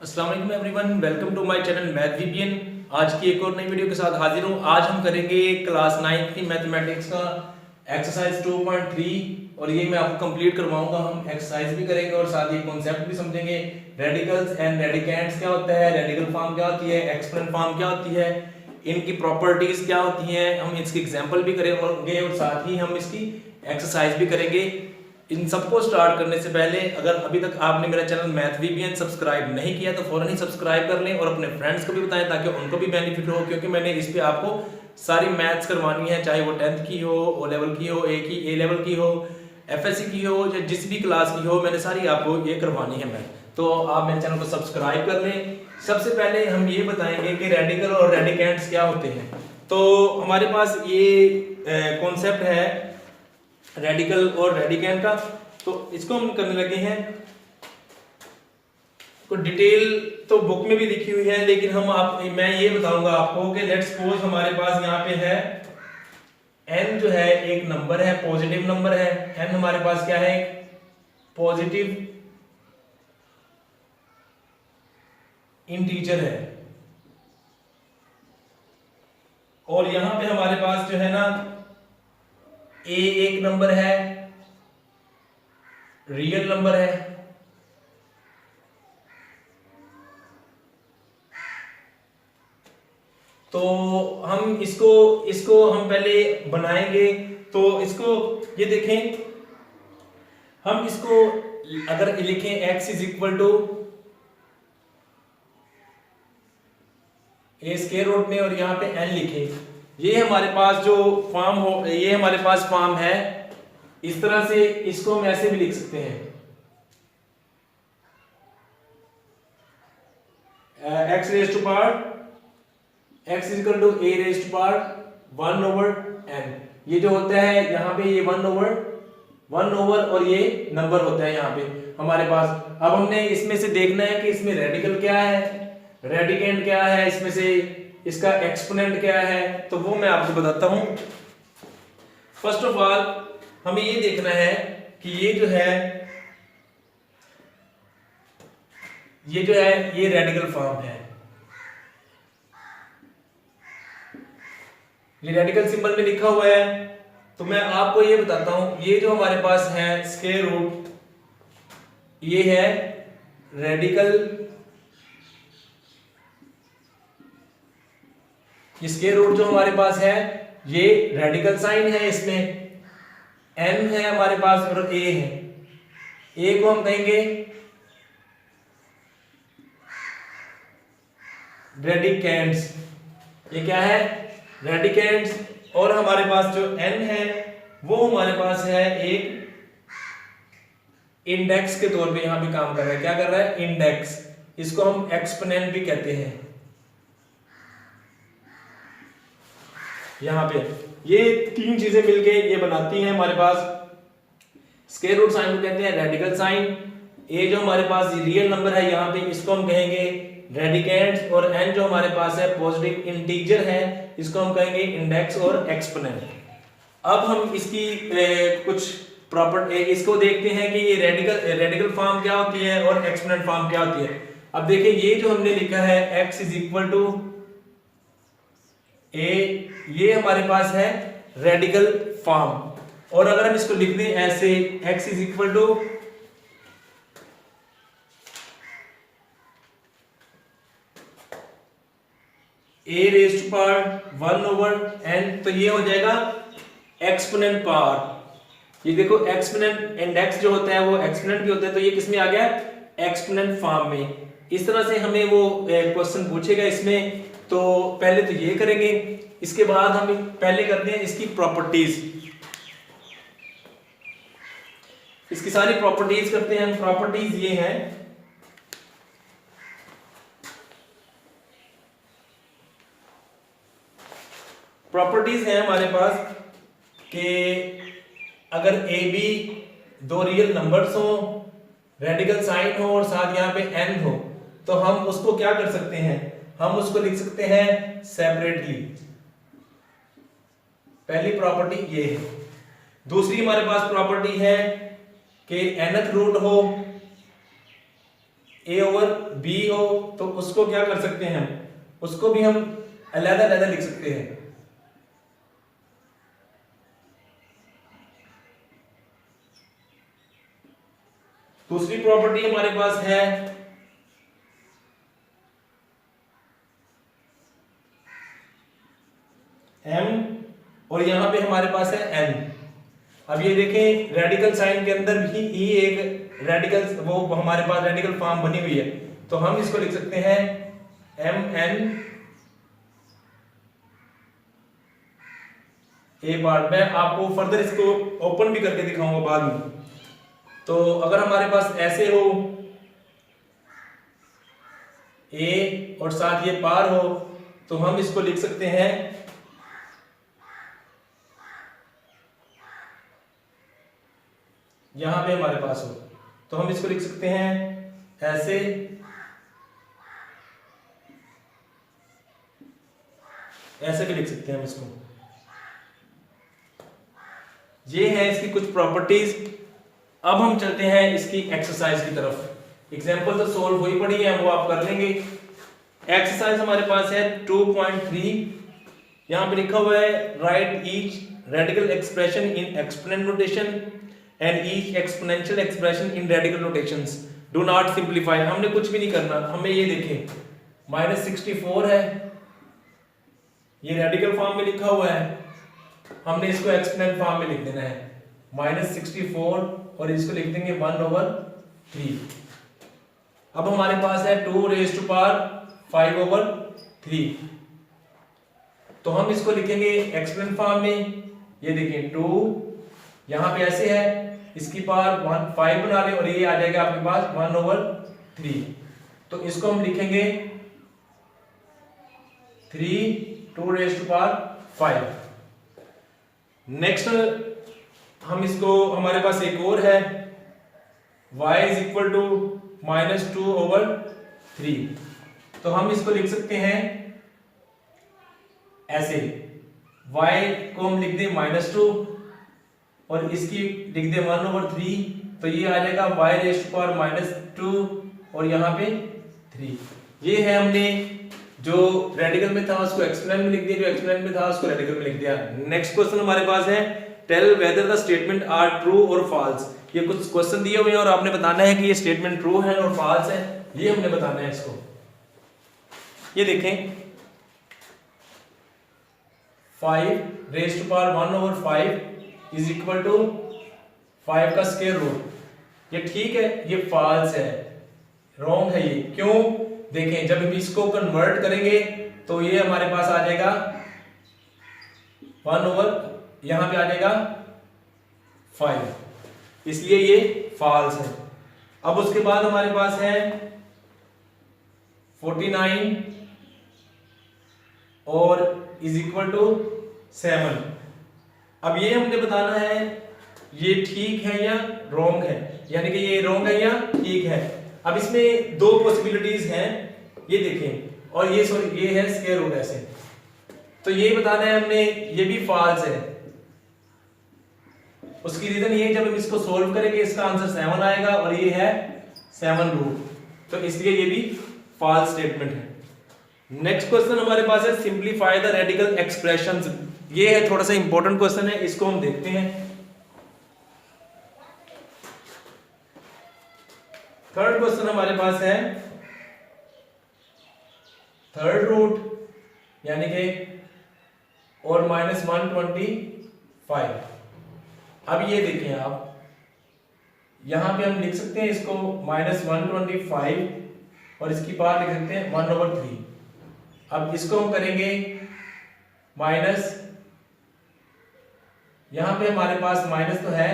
अस्सलाम वालेकुम everyone, welcome to my channel math VPN. आज की एक और नई वीडियो के साथ हाजिर हूँ। आज हम करेंगे क्लास 9 की मैथमेटिक्स का एक्सरसाइज 2.3 और ये मैं आपको कंप्लीट करवाऊंगा। हम एक्सरसाइज भी करेंगे और साथ ही कॉन्सेप्ट भी समझेंगे। रेडिकल्स एंड रेडिकेंड्स क्या होता है, रेडिकल फॉर्म क्या होती है, एक्सपोनेंट फॉर्म क्या होती है, इनकी प्रॉपर्टीज क्या होती हैं, हम इसके एग्जाम्पल भी करेंगे और साथ ही हम इसकी एक्सरसाइज भी करेंगे। इन सबको स्टार्ट करने से पहले अगर अभी तक आपने मेरा चैनल मैथ वीपीएन सब्सक्राइब नहीं किया तो फौरन ही सब्सक्राइब कर लें और अपने फ्रेंड्स को भी बताएं ताकि उनको भी बेनिफिट हो, क्योंकि मैंने इस पे आपको सारी मैथ्स करवानी है, चाहे वो 10th की हो, ओ लेवल की हो, ए लेवल की हो, एफएससी की हो या जिस भी क्लास की हो, मैंने सारी आपको ये करवानी है मैथ। तो आप मेरे चैनल को सब्सक्राइब कर लें। सबसे पहले हम ये बताएंगे कि रेडिकल और रेडिकेंड्स क्या होते हैं। तो हमारे पास ये कॉन्सेप्ट है रेडिकल और रेडिकेंड का, तो इसको हम करने लगे हैं। तो डिटेल तो बुक में भी लिखी हुई है, लेकिन मैं ये बताऊंगा आपको कि लेट्स सपोज हमारे पास यहाँ पे है n जो है एक नंबर है, पॉजिटिव नंबर है। n हमारे पास क्या है, पॉजिटिव इंटीजर है। और यहां पे हमारे पास जो है ना a एक नंबर है, रियल नंबर है। तो हम इसको हम पहले बनाएंगे। तो इसको ये देखें, हम इसको अगर लिखें x is equal to a square root में और यहाँ पे n लिखें, ये हमारे पास जो फॉर्म हो, ये हमारे पास फॉर्म है। इस तरह से इसको हम ऐसे भी लिख सकते हैं, x raise to power x is equal to a raise to power 1 over n। ये जो होता है यहाँ पे ये 1 ओवर और ये नंबर होता है यहाँ पे हमारे पास। अब हमने इसमें से देखना है कि इसमें रेडिकल क्या है, रेडिकेंड क्या है, इसमें से इसका एक्सपोनेंट क्या है। तो वो मैं आपको बताता हूं। फर्स्ट ऑफ ऑल हमें ये देखना है कि ये जो है ये रेडिकल फॉर्म है। ये रेडिकल सिंबल में लिखा हुआ है। तो मैं आपको ये बताता हूं, ये जो हमारे पास है स्क्वायर रूट, ये है रेडिकल। स्क्वायर रूट जो हमारे पास है ये रेडिकल साइन है, इसमें n है हमारे पास और a है। a को हम कहेंगे रेडिकेंड्स, ये क्या है, रेडिकेंड्स। और हमारे पास जो n है वो हमारे पास है एक इंडेक्स के तौर पे यहां पे काम कर रहा है। क्या कर रहा है, इंडेक्स। इसको हम एक्सपोनेंट भी कहते हैं। यहाँ पे ये तीन चीजें मिलके ये बनाती हैं हमारे पास स्क्वायर रूट साइन को कहते हैं रेडिकल साइन। ए जो हमारे पास रियल नंबर है यहाँ पे, इसको हम कहेंगे रेडिकेंड्स। और एन जो हमारे पास है पॉजिटिव इंटीजर है, इसको हम कहेंगे इंडेक्स और एक्सपोनेंट। अब हम इसकी कुछ प्रॉपर्टी इसको देखते हैं कि ये रेडिकल फॉर्म क्या होती है और एक्सपोनेंट फॉर्म क्या होती है। अब देखिए ये जो हमने लिखा है x is equal to a, ये हमारे पास है रेडिकल फॉर्म। और अगर हम इसको लिख दें ऐसे x is equal to a raise to power 1 over n, तो ये हो जाएगा एक्सपोनेंट पावर। ये देखो एक्सपोनेंट इंडेक्स जो होता है वो एक्सपोनेंट भी होता है, तो ये किसमें आ गया, एक्सपोनेंट फॉर्म में। इस तरह से हमें वो क्वेश्चन पूछेगा इसमें। तो पहले तो ये करेंगे, इसके बाद हम पहले करते हैं इसकी प्रॉपर्टीज। इसकी सारी प्रॉपर्टीज करते हैं हम। प्रॉपर्टीज ये हैं, प्रॉपर्टीज है हमारे पास कि अगर ए बी दो रियल नंबर्स हो, रेडिकल साइन हो और साथ यहाँ पे n हो, तो हम उसको क्या कर सकते हैं, हम उसको लिख सकते हैं सेपरेटली। पहली प्रॉपर्टी ये है। दूसरी हमारे पास प्रॉपर्टी है कि nth रूट हो ए ओवर बी हो तो उसको क्या कर सकते हैं हम, उसको भी हम अलग अलग लिख सकते हैं। दूसरी प्रॉपर्टी हमारे पास है m और यहां पे हमारे पास है n। अब ये देखें रेडिकल साइन के अंदर भी ही एक रेडिकल, वो हमारे पास रेडिकल फॉर्म बनी हुई है, तो हम इसको लिख सकते हैं mn ए पार्ट। मैं आपको फर्दर इसको ओपन भी करके दिखाऊंगा बाद में। तो अगर हमारे पास ऐसे हो ए और साथ ये पार हो तो हम इसको लिख सकते हैं यहां पे हमारे पास हो तो हम इसको लिख सकते हैं ऐसे, ऐसे भी लिख सकते हैं हम इसको। ये है इसकी कुछ प्रॉपर्टीज। अब हम चलते हैं इसकी एक्सरसाइज की तरफ। एग्जांपल तो सोल्व हो ही पड़ी है, वो आप कर लेंगे। एक्सरसाइज हमारे पास है 2.3। यहां पे लिखा हुआ है right each radical expression in exponent notation and each exponential expression in radical notations, do not simplify. हमने कुछ भी नहीं करना, हमें ये देखें -64 है, ये रेडिकल फॉर्म में लिखा हुआ है, हमने इसको एक्सपोनेंट फॉर्म में लिख देना है -64 और इसको लिख देंगे 1/3। अब हमारे पास है 2 रेज़ टू पावर 5/3, तो हम इसको लिखेंगे एक्सपोनेंट फॉर्म में। ये देखें 2 यहां पे ऐसे है, इसकी पावर 5 बना लें और ये आ जाएगा आपके पास 1/3। तो इसको हम लिखेंगे 2 रेज़ टू पावर 5। नेक्स्ट हम इसको, हमारे पास एक और है y = -2/3, तो हम इसको लिख सकते हैं ऐसे, y को हम लिख दें -2 और इसकी लिख दें 1/3, तो ये आ जाएगा y⁻² और यहाँ पे 3। ये है, हमने जो रेडिकल में था उसको एक्सपोनेंट में लिख दिया, जो एक्सपोनेंट में था उसको रेडिकल में लिख दिया। नेक्स्ट क्वेश्चन हमारे पास है tell whether the statement are true और फॉल्स। ये कुछ क्वेश्चन दिए हुए हैं और आपने बताना है कि ये स्टेटमेंट ट्रू है और फॉल्स है, ये हमने बताना है इसको। ये देखें 5⁻1/5 = 5 का स्क्वायर रूट। ये ठीक है, ये फॉल्स है, रॉन्ग है ये। क्यों? देखें जब हम इसको कन्वर्ट करेंगे तो ये हमारे पास आ जाएगा 1/, यहां पे आ जाएगा 5, इसलिए ये फॉल्स है। अब उसके बाद हमारे पास है 49 और = 7। अब ये हमने बताना है ये ठीक है या रॉन्ग है, यानी कि ये रॉन्ग है या ठीक है। अब इसमें दो पॉसिबिलिटीज हैं, ये देखें, और ये सॉरी ये है स्क्वायर रूट ऐसे, तो ये बताना है हमने, ये भी फॉल्स है। उसकी रीजन ये, जब हम इसको सोल्व करेंगे इसका आंसर 7 आएगा और ये है 7√, तो इसलिए ये भी फॉल्स स्टेटमेंट है। नेक्स्ट क्वेश्चन हमारे पास है सिंप्लीफाई द रेडिकल एक्सप्रेशंस। ये है थोड़ा सा इंपॉर्टेंट क्वेश्चन है, इसको हम देखते हैं। थर्ड क्वेश्चन हमारे पास है थर्ड रूट यानी कि और -125। अब ये देखें आप, यहां पे हम लिख सकते हैं इसको -125 और इसकी पावर लिख सकते हैं 1/3। अब इसको हम करेंगे माइनस, यहां पे हमारे पास माइनस तो है,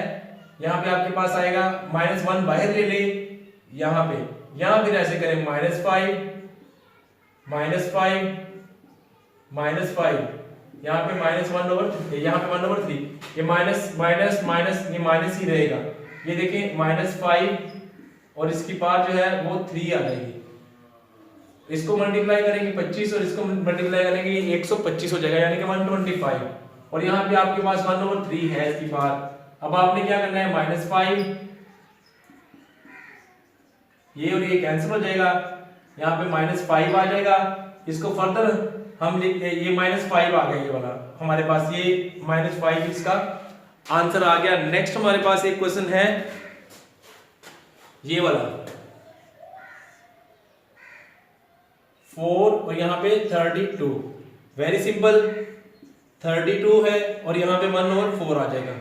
यहां पे आपके पास आएगा -1 बाहर ले ले, यहां फिर ऐसे करें -5 -5 यहाँ पे -1/3, यहाँ पे 1/3, ये माइनस माइनस माइनस ये माइनस ही रहेगा। ये देखें -5 और इसकी पावर जो है वो 3 आ जाएगी। इसको मल्टीप्लाई करेंगे 25 और इसको मल्टीप्लाई करेंगे 125 हो जाएगा, यानी कि 125। और यहाँ पे आपके पास 1/3 है इसकी पावर। अब आपने क्या करना है, -5 ये और ये कैंसिल हो जाएगा, यहाँ पे -5 आ जाएगा। इसको फर्दर हम लिखते, ये -5 आ गया, ये वाला हमारे पास, ये -5 इसका आंसर आ गया। नेक्स्ट हमारे पास एक क्वेश्चन है ये वाला 4 और यहाँ पे 32। वेरी सिंपल, 32 है और यहाँ पे 1/4 आ जाएगा।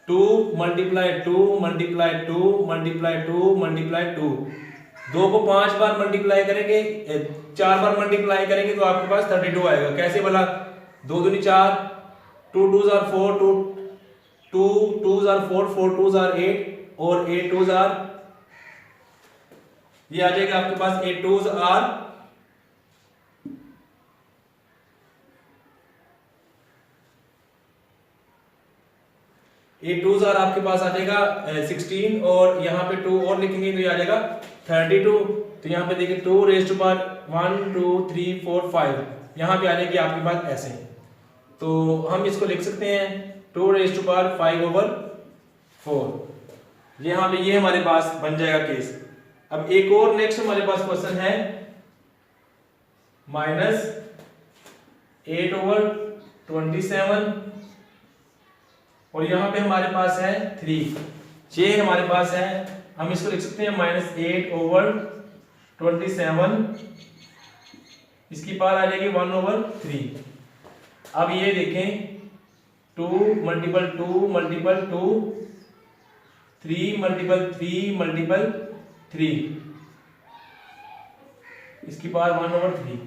2 मल्टीप्लाई 2 मल्टीप्लाई 2 मल्टीप्लाई 2 मल्टीप्लाई 2, 2 को 5 बार मल्टीप्लाई करेंगे, 4 बार मल्टीप्लाई करेंगे तो आपके पास 32 आएगा। कैसे बोला, 2 दूनी 4, 2 2s are 4, 2 2s are 4, 4 2s are 8 और 8 2s are, ये आ जाएगा आपके पास 8 2s are 8 2s are आपके पास आ जाएगा 16 और यहाँ पे 2 और लिखेंगे तो ये आ जाएगा 32। तो यहाँ पे देखिए 2 रेज़ टू पावर 1 2 3 4 5, यहाँ पे आ जाएगी आपके पास ऐसे। तो हम इसको लिख सकते हैं 2 रेज़ टू पावर 5/4। यहाँ पे ये हमारे पास बन जाएगा केस। अब एक और नेक्स्ट हमारे पास क्वेश्चन है -8/27 और यहाँ पे हमारे पास है 3, ये हमारे पास है, हम इसको लिख सकते हैं -8/27, इसकी पावर आ जाएगी 1/3। अब ये देखें 2 मल्टीपल 2 मल्टीपल 2, 3 मल्टीपल 3 मल्टीपल 3, इसकी power 1/3।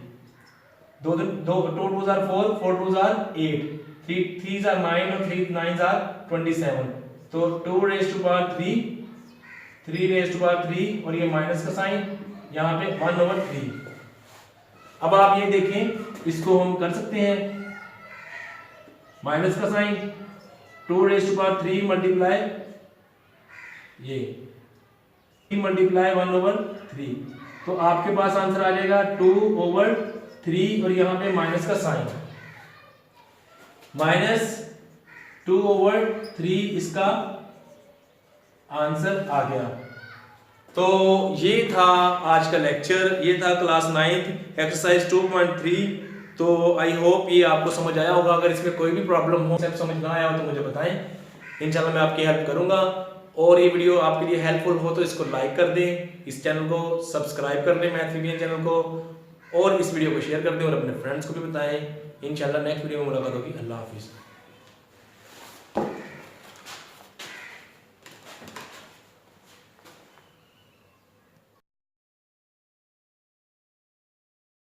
2 2s are 4, 4 2s are 8, 3 3s are 9 और 3 9s are 27। तो 2 raise to power 3, 3 raise to power 3 और ये माइनस का साइन, यहाँ पे 1/3। अब आप ये देखें, इसको हम कर सकते हैं माइनस का साइन, 2 रेज़ टू पावर 3 मल्टीप्लाई ये 3 मल्टीप्लाई 1/3, तो आपके पास आंसर आ जाएगा 2/3 और यहाँ पे माइनस का साइन, -2/3 इसका आंसर आ गया। तो ये था आज का लेक्चर, ये था क्लास 9 एक्सरसाइज 2.3। तो आई होप ये आपको समझ आया होगा। अगर इसमें कोई भी प्रॉब्लम हो, सब समझ ना आया हो तो मुझे बताएं, इंशाल्लाह मैं आपकी हेल्प करूंगा। और ये वीडियो आपके लिए हेल्पफुल हो तो इसको लाइक कर दें, इस चैनल को सब्सक्राइब कर लें मैथ वीबीएन चैनल को, और इस वीडियो को शेयर कर दें और अपने फ्रेंड्स को भी बताएं। इंशाल्लाह नेक्स्ट वीडियो में मुलाकात होगी। अल्लाह हाफिज़।